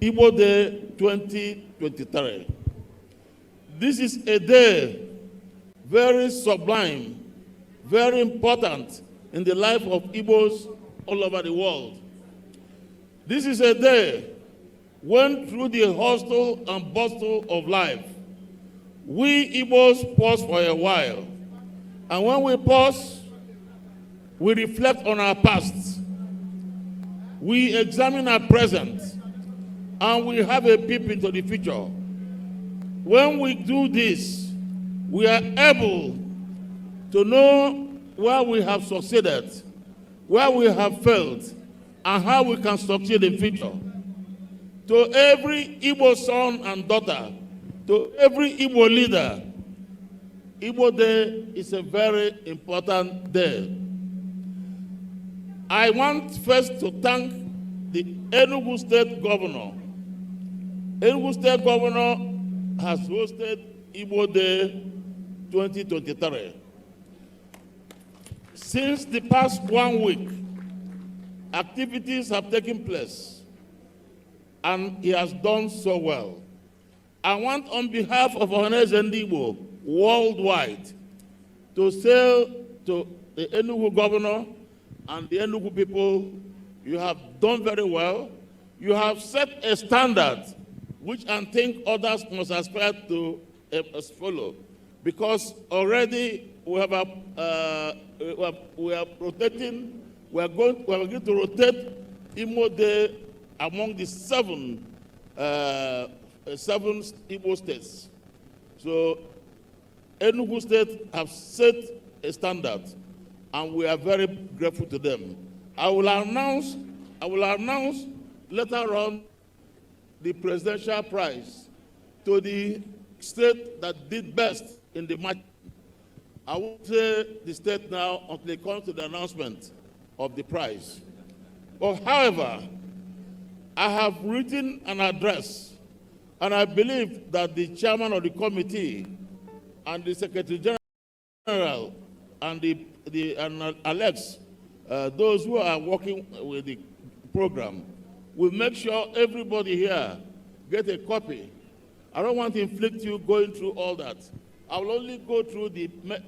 Igbo Day 2023. This is a day very sublime, very important in the life of Igbos all over the world. This is a day when, through the hustle and bustle of life, we Igbos pause for a while. And when we pause, we reflect on our past. We examine our present, and we have a peep into the future. When we do this, we are able to know where we have succeeded, where we have failed, and how we can succeed in future. To every Igbo son and daughter, to every Igbo leader, Igbo Day is a very important day. I want first to thank the Enu State governor. Enu State governor has hosted Igbo Day 2023. Since the past 1 week, activities have taken place, and he has done so well. I want, on behalf of Harmonization worldwide, to say to the Enugu governor and the Enugu people, you have done very well. You have set a standard which I think others must aspire to follow, because already we are rotating. We are going to rotate Imo Day among the seven Igbo states. So Enugu State have set a standard, and we are very grateful to them. I will announce later on the presidential prize to the state that did best in the match. I won't say the state now until it comes to the announcement of the prize. But however, I have written an address, and I believe that the chairman of the committee and the secretary general and Alex, those who are working with the program, will make sure everybody here get a copy. I don't want to inflict you going through all that. I will only go through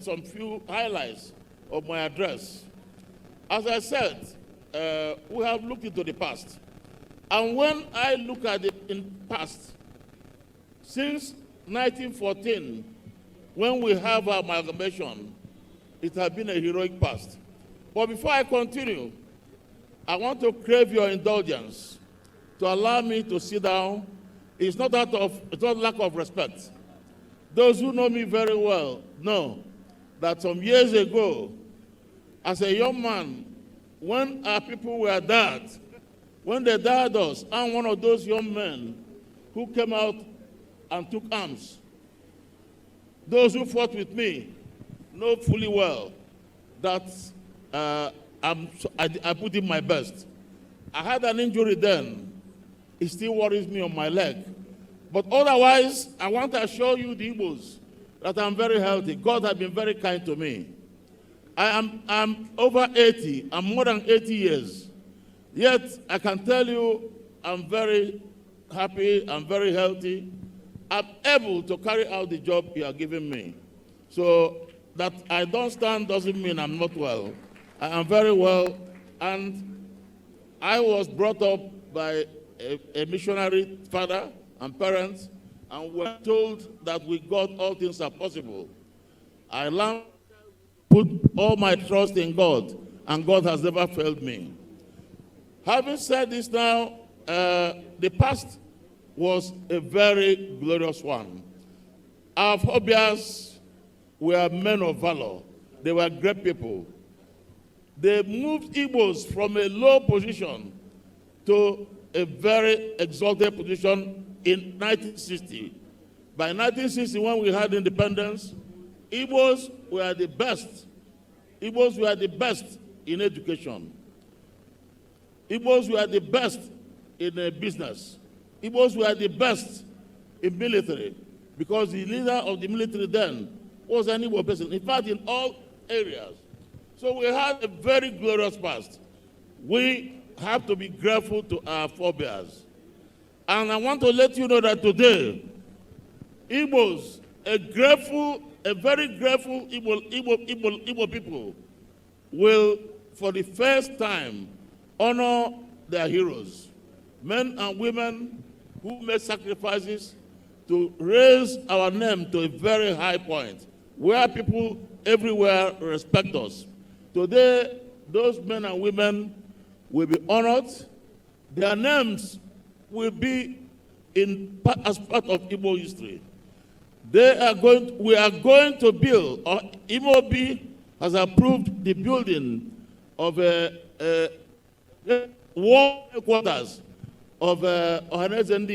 some few highlights of my address. As I said, we have looked into the past. And when I look at it in past, since 1914, when we have our amalgamation, it has been a heroic past. But before I continue, I want to crave your indulgence to allow me to sit down. It's not lack of respect. Those who know me very well know that some years ago, as a young man, when our people were dead, when they died us, I'm one of those young men who came out and took arms. Those who fought with me know fully well that I put in my best. I had an injury then. It still worries me on my leg. But otherwise, I want to assure you, the Igbos, that I'm very healthy. God has been very kind to me. I'm over 80. I'm more than 80 years. Yet, I can tell you, I'm very happy. I'm very healthy. I'm able to carry out the job you are giving me. So that I don't stand doesn't mean I'm not well. I am very well, and I was brought up by a missionary father and parents, and we're told that with God all things are possible. I learned to put all my trust in God, and God has never failed me. Having said this now, the past was a very glorious one. Our forebears were men of valor. They were great people. They moved Igbos from a low position to a very exalted position in 1960. By 1960, when we had independence, Igbos were the best. Igbos were the best in education. Igbos were the best in business. Igbos were the best in military, because the leader of the military then was an Igbo person, in fact, in all areas. So we had a very glorious past. We have to be grateful to our forebears. And I want to let you know that today, Igbos, a very grateful Igbo people will, for the first time, honor their heroes, men and women who made sacrifices to raise our name to a very high point, where people everywhere respect us. Today, those men and women will be honored. Their names will be as part of Igbo history. We are going to build, or Imobi has approved the building of a war headquarters of Harmonization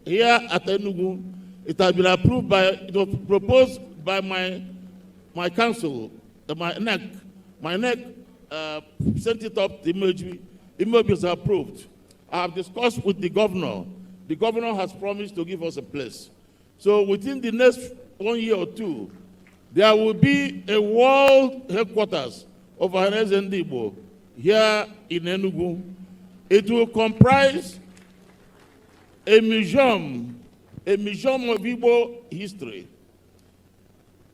here at Enugu. It has been approved it was proposed by my council, my neck sent it up to Imobi. Imobi is approved. I have discussed with the governor. The governor has promised to give us a place. So within the next 1 year or two, there will be a world headquarters of Harmonization here in Enugu. It will comprise a museum of Igbo history.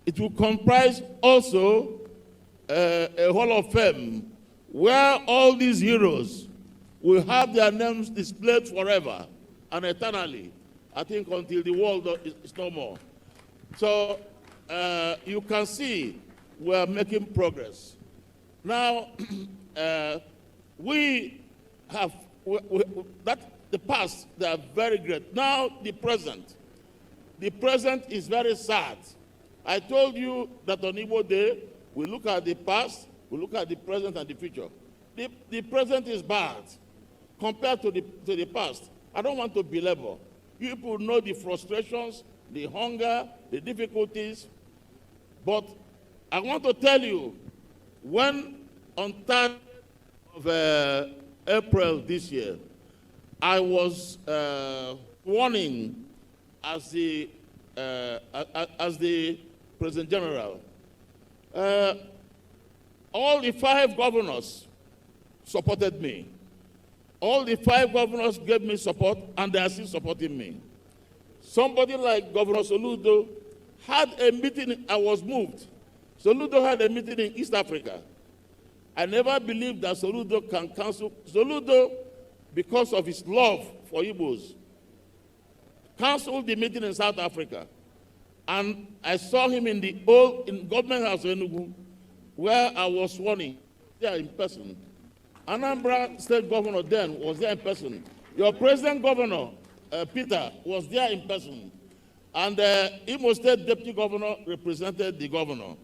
It will comprise also a hall of fame where all these heroes will have their names displayed forever and eternally, I think until the world is no more. So you can see we are making progress. Now, the past, they are very great. Now, the present. The present is very sad. I told you that on Igbo Day, we look at the past, we look at the present and the future. The present is bad compared to the past. I don't want to belabor. People know the frustrations, the hunger, the difficulties. But I want to tell you, when on 3rd of April this year, I was warning as the President General. All the 5 governors supported me. All the 5 governors gave me support, and they are still supporting me. Somebody like Governor Soludo had a meeting, I was moved. Soludo had a meeting in East Africa. I never believed that Soludo can cancel. Soludo, because of his love for Igbos, canceled the meeting in South Africa. And I saw him in Government House in Enugu, where I was sworn there in person. Anambra State Governor then was there in person. Your President Governor, Peter, was there in person. And Imo State Deputy Governor represented the governor.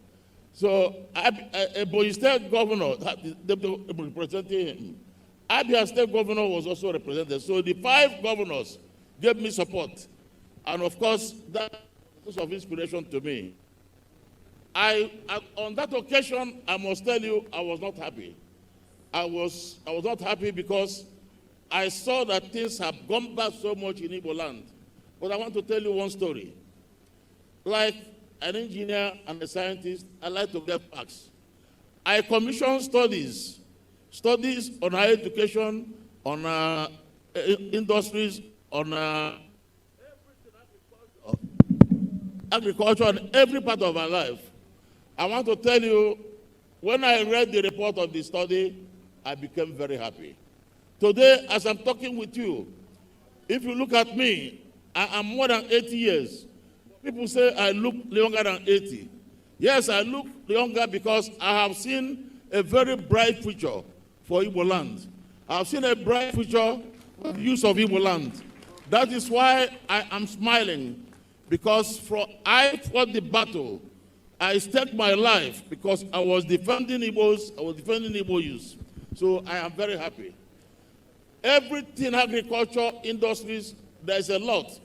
So, Ebonyi State Governor represented him. Abia State Governor was also represented. So the 5 governors gave me support. And of course, that was of inspiration to me. On that occasion, I must tell you, I was not happy. I was not happy because I saw that things have gone back so much in Igbo land. But I want to tell you one story. Like an engineer and a scientist, I like to get facts. I commissioned studies on higher education, on industries, on agriculture, and every part of our life. I want to tell you, when I read the report of the study, I became very happy. Today, as I'm talking with you, if you look at me, I am more than 80 years. People say I look younger than 80. Yes, I look younger because I have seen a very bright future for Igbo land. I have seen a bright future for the use of Igbo land. That is why I am smiling, because I fought the battle. I staked my life because I was defending Igbos, I was defending Igbo use. So I am very happy. Everything, agriculture, industries, there's a lot.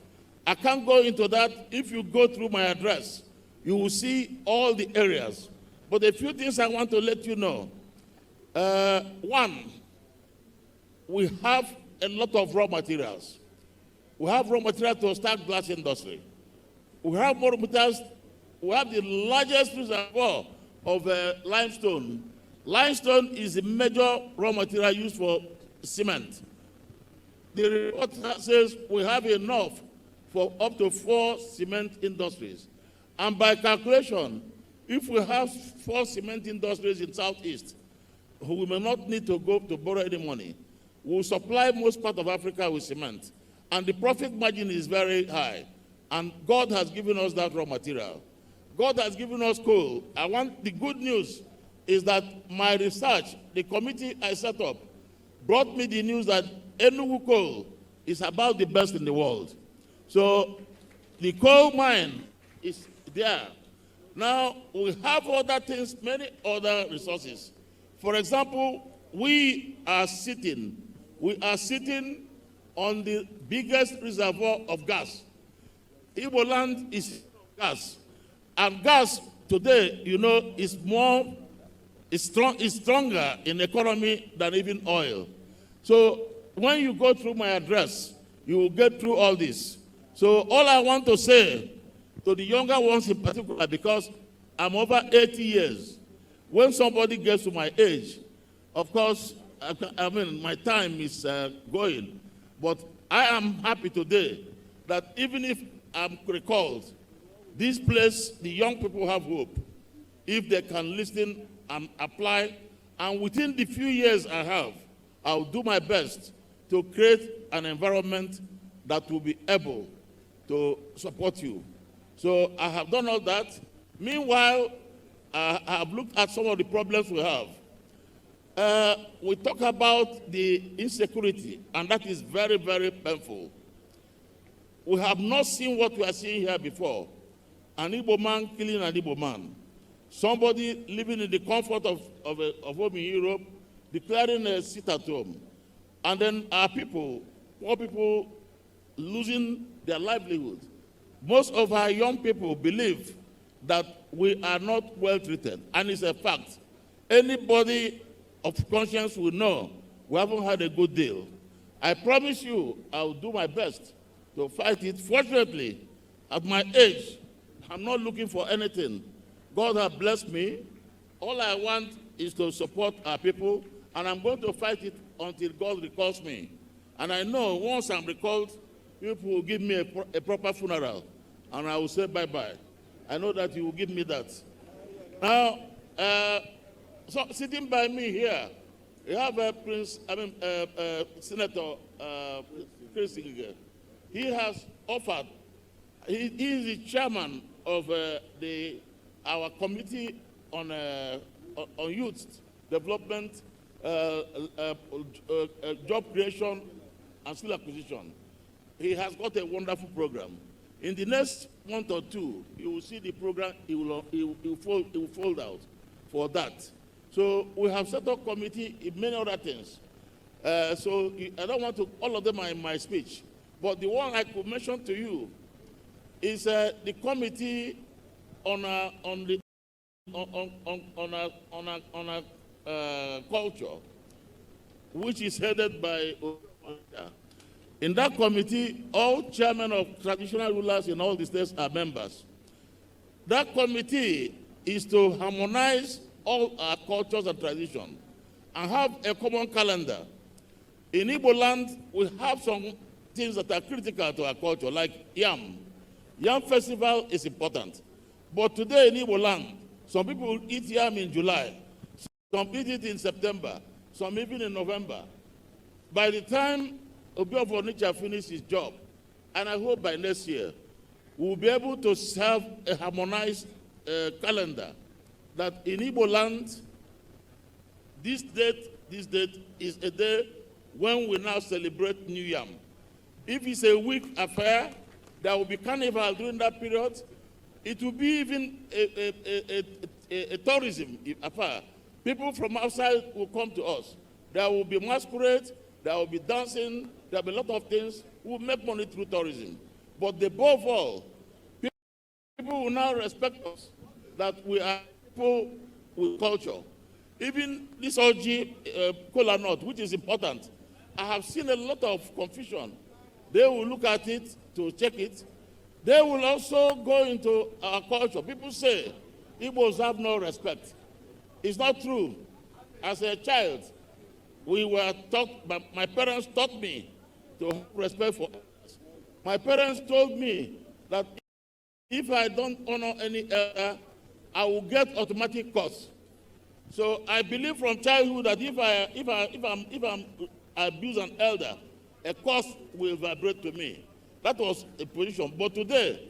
I can't go into that. If you go through my address, you will see all the areas. But a few things I want to let you know. One, we have a lot of raw materials. We have raw materials to start glass industry. We have more materials. We have the largest reservoir of limestone. Limestone is the major raw material used for cement. The report says we have enough for up to 4 cement industries. And by calculation, if we have 4 cement industries in Southeast, we may not need to go to borrow any money. We'll supply most part of Africa with cement. And the profit margin is very high. And God has given us that raw material. God has given us coal. The good news is that my research, the committee I set up, brought me the news that Enugu coal is about the best in the world. So the coal mine is there. Now, we have other things, many other resources. For example, we are sitting on the biggest reservoir of gas. Igbo land is gas. And gas today, you know, is stronger in the economy than even oil. So when you go through my address, you will get through all this. So all I want to say to the younger ones in particular, because I'm over 80 years, when somebody gets to my age, of course, I mean, my time is going. But I am happy today that even if I'm recalled, this place, the young people have hope if they can listen and apply. And within the few years I have, I'll do my best to create an environment that will be able to support you. So I have done all that. Meanwhile, I have looked at some of the problems we have. We talk about the insecurity, and that is very, very painful. We have not seen what we are seeing here before. An Igbo man killing an Igbo man. Somebody living in the comfort of home in Europe, declaring a sit at home. And then our people, poor people, losing their livelihood. Most of our young people believe that we are not well treated, and it's a fact. Anybody of conscience will know we haven't had a good deal. I promise you, I'll do my best to fight it. Fortunately, at my age, I'm not looking for anything. God has blessed me. All I want is to support our people, and I'm going to fight it until God recalls me. And I know once I'm recalled, people will give me a proper funeral, and I will say bye-bye. I know that you will give me that. Now, so sitting by me here, we have Senator Chris Ngige. He has offered, he is the chairman of our committee on youth development, job creation, and skill acquisition. He has got a wonderful program. In the next month or two, you will see the program he will fold out for that. So we have set up committee in many other things. So I don't want to, all of them are in my speech, but the one I could mention to you is the committee on culture, which is headed by. In that committee, all chairmen of traditional rulers in all the states are members. That committee is to harmonize all our cultures and traditions and have a common calendar. In Igbo land, we have some things that are critical to our culture, like yam. Yam festival is important. But today in Igbo land, some people eat yam in July, some eat it in September, some even in November. By the time Obiofo Onitsha finishes his job, and I hope by next year, we'll be able to have a harmonized calendar that in Igbo land, this date is a day when we now celebrate New Yam. If it's a week affair, there will be carnival during that period. It will be even a tourism affair. People from outside will come to us. There will be masquerade, there will be dancing, there will be a lot of things. We will make money through tourism. But above all, people will now respect us, that we are people with culture. Even this orgy, kola nut, which is important, I have seen a lot of confusion. They will look at it to check it. They will also go into our culture. People say Igbos have no respect. It's not true. As a child, we were taught, my parents taught me to have respect for others. My parents told me that if I don't honor any elder, I will get automatic curse. So I believe from childhood that if I abuse an elder, a curse will vibrate to me. That was a position. But today,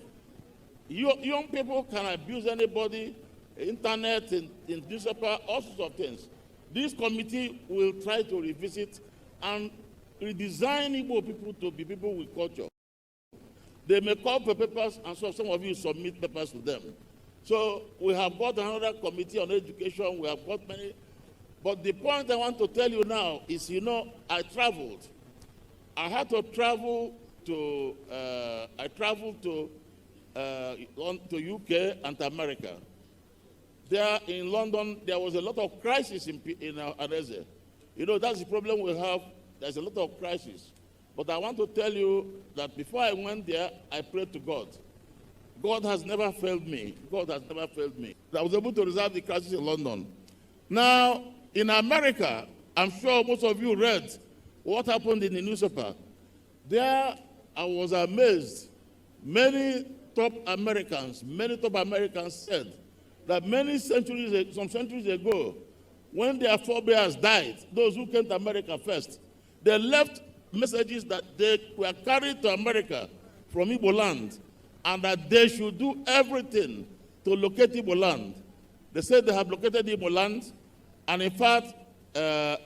young people can abuse anybody, internet, in newspaper, all sorts of things. This committee will try to revisit and redesign Igbo people to be people with culture. They may call for papers, and so some of you submit papers to them. So we have got another committee on education. We have got many. But the point I want to tell you now is, I traveled. I had to travel to, to UK and to America. There in London, there was a lot of crisis in Ohanaeze. That's the problem we have. There's a lot of crisis. But I want to tell you that before I went there, I prayed to God. God has never failed me. God has never failed me. I was able to resolve the crisis in London. Now, in America, I'm sure most of you read what happened in the newspaper. There, I was amazed. Many top Americans said that some centuries ago, when their forebears died, those who came to America first, they left messages that they were carried to America from Igbo land, and that they should do everything to locate Igbo land. They said they have located Igbo land, and in fact, a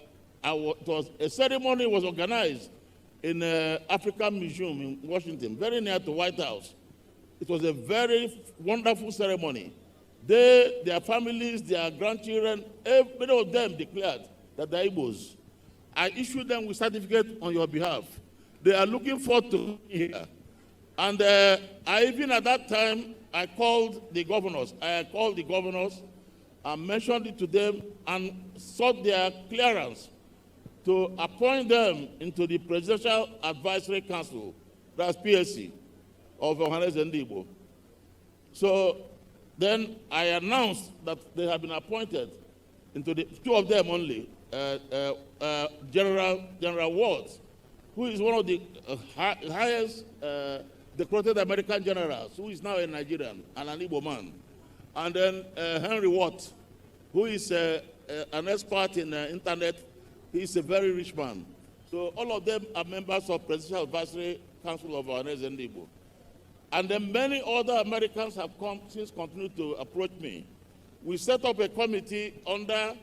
ceremony was organized in African Museum in Washington, very near to White House. It was a very wonderful ceremony. Their families, their grandchildren, many of them declared that they're Igbos. I issued them with certificate on your behalf. They are looking forward to here. And even at that time, I called the governors. And mentioned it to them and sought their clearance to appoint them into the Presidential Advisory Council, that's PSC, of Ohanaeze and Igbo. So then I announced that they have been appointed into two of them only, General Watts, who is one of the highest decorated American generals, who is now a Nigerian and an Igbo man. And then Henry Watt, who is an expert in internet. He's a very rich man. So all of them are members of Presidential Advisory Council of Ohanaeze and Igbo. And then many other Americans have continued to approach me. We set up a committee under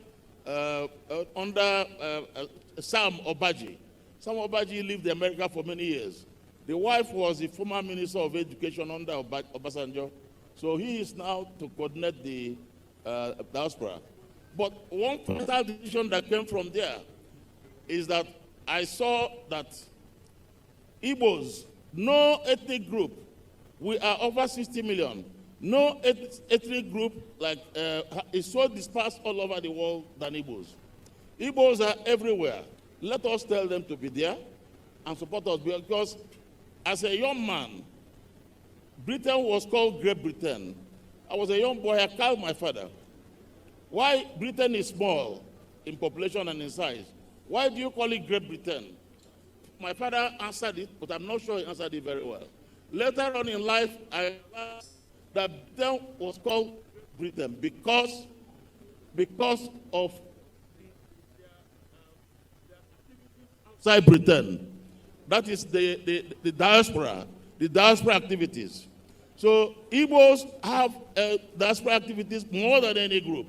Sam Obaji. Sam Obaji lived in America for many years. The wife was the former Minister of Education under Obasanjo. So he is now to coordinate the Diaspora. But one fatal decision that came from there is that I saw that Igbos, no ethnic group, we are over 60 million, no ethnic group is so dispersed all over the world than Igbos. Igbos are everywhere. Let us tell them to be there and support us, because as a young man, Britain was called Great Britain. I was a young boy, I called my father. Why Britain is small in population and in size? Why do you call it Great Britain? My father answered it, but I'm not sure he answered it very well. Later on in life, I realized that Britain was called Britain because of outside Britain. That is the diaspora activities. So Igbos have diaspora activities more than any group.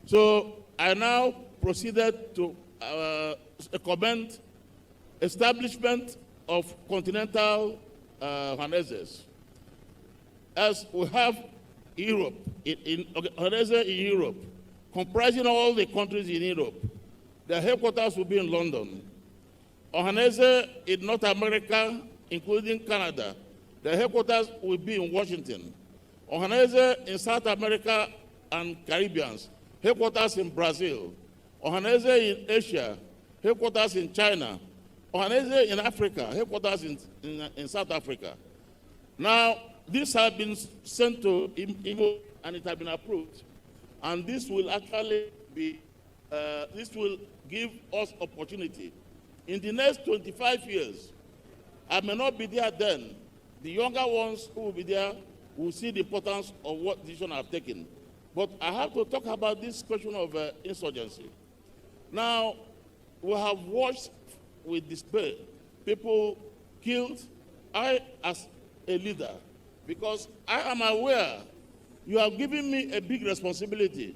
So I now proceeded to commend establishment of continental Ohanaezes. As we have Europe, Ohanaeze in Europe, comprising all the countries in Europe. Their headquarters will be in London. Ohanaeze in North America, including Canada, their headquarters will be in Washington. Ohanaeze in South America and Caribbeans, headquarters in Brazil. Ohanaeze in Asia, headquarters in China. Ohanaeze in Africa, headquarters in South Africa. Now, this has been sent to Igbo and it has been approved. And this will actually be, this will give us opportunity. In the next 25 years, I may not be there then. The younger ones who will be there will see the importance of what decision I've taken. But I have to talk about this question of insurgency. Now, we have watched with despair people killed. I, as a leader, because I am aware you have given me a big responsibility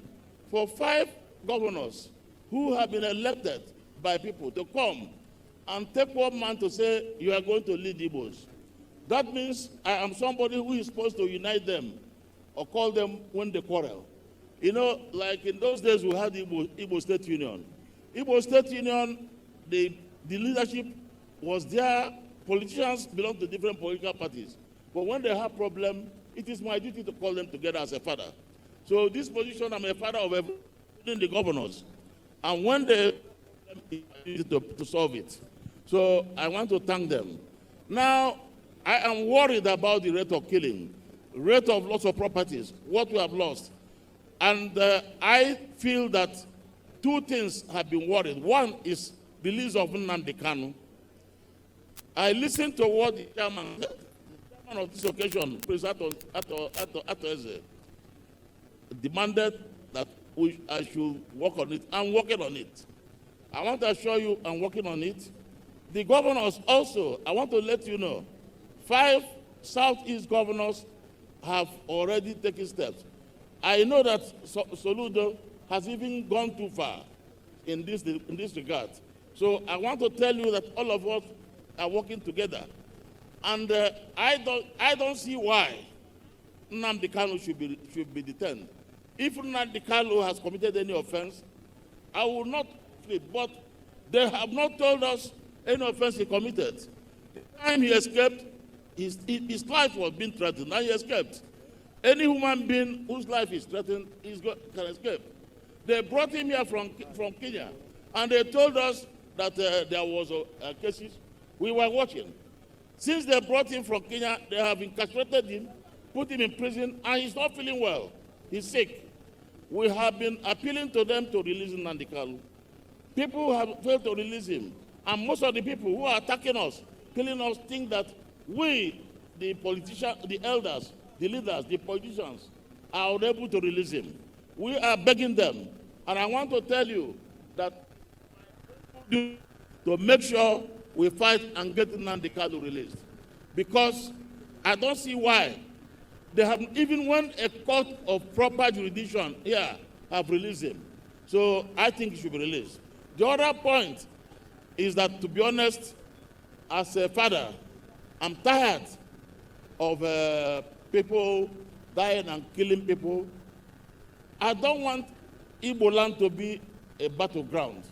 for 5 governors who have been elected by people to come and take one man to say you are going to lead Igbos. That means I am somebody who is supposed to unite them or call them when they quarrel. You know, like in those days we had the Igbo State Union. Igbo State Union, the leadership was there. Politicians belong to different political parties. But when they have problems, it is my duty to call them together as a father. So this position, I'm a father of the governors. And when they to solve it. So I want to thank them. Now, I am worried about the rate of killing, rate of loss of properties, what we have lost. And I feel that 2 things have been worried. One is the release of Nnamdi Kanu. I listened to what the chairman said. The chairman of this occasion, President Ato demanded that I should work on it. I'm working on it. I want to assure you I'm working on it. The governors also, I want to let you know, 5 Southeast governors have already taken steps. I know that Soludo has even gone too far in this regard. So I want to tell you that all of us are working together. And I don't see why Nnamdi Kanu should be detained. If Nnamdi Kanu has committed any offense, I will not plead. But they have not told us any offense he committed. The time he escaped, his life was being threatened, and he escaped. Any human being whose life is threatened can escape. They brought him here from Kenya, and they told us that there was cases. We were watching. Since they brought him from Kenya, they have incarcerated him, put him in prison, and he's not feeling well. He's sick. We have been appealing to them to release Nnamdi Kanu. People have failed to release him. And most of the people who are attacking us, killing us, think that we, the politicians, the elders, the leaders, the politicians, are unable to release him. We are begging them. And I want to tell you that to make sure we fight and get Nnamdi Kanu released. Because I don't see why they have, even when a court of proper jurisdiction here have released him. So I think he should be released. The other point is that, to be honest, as a father, I'm tired of people dying and killing people. I don't want Igbo land to be a battleground.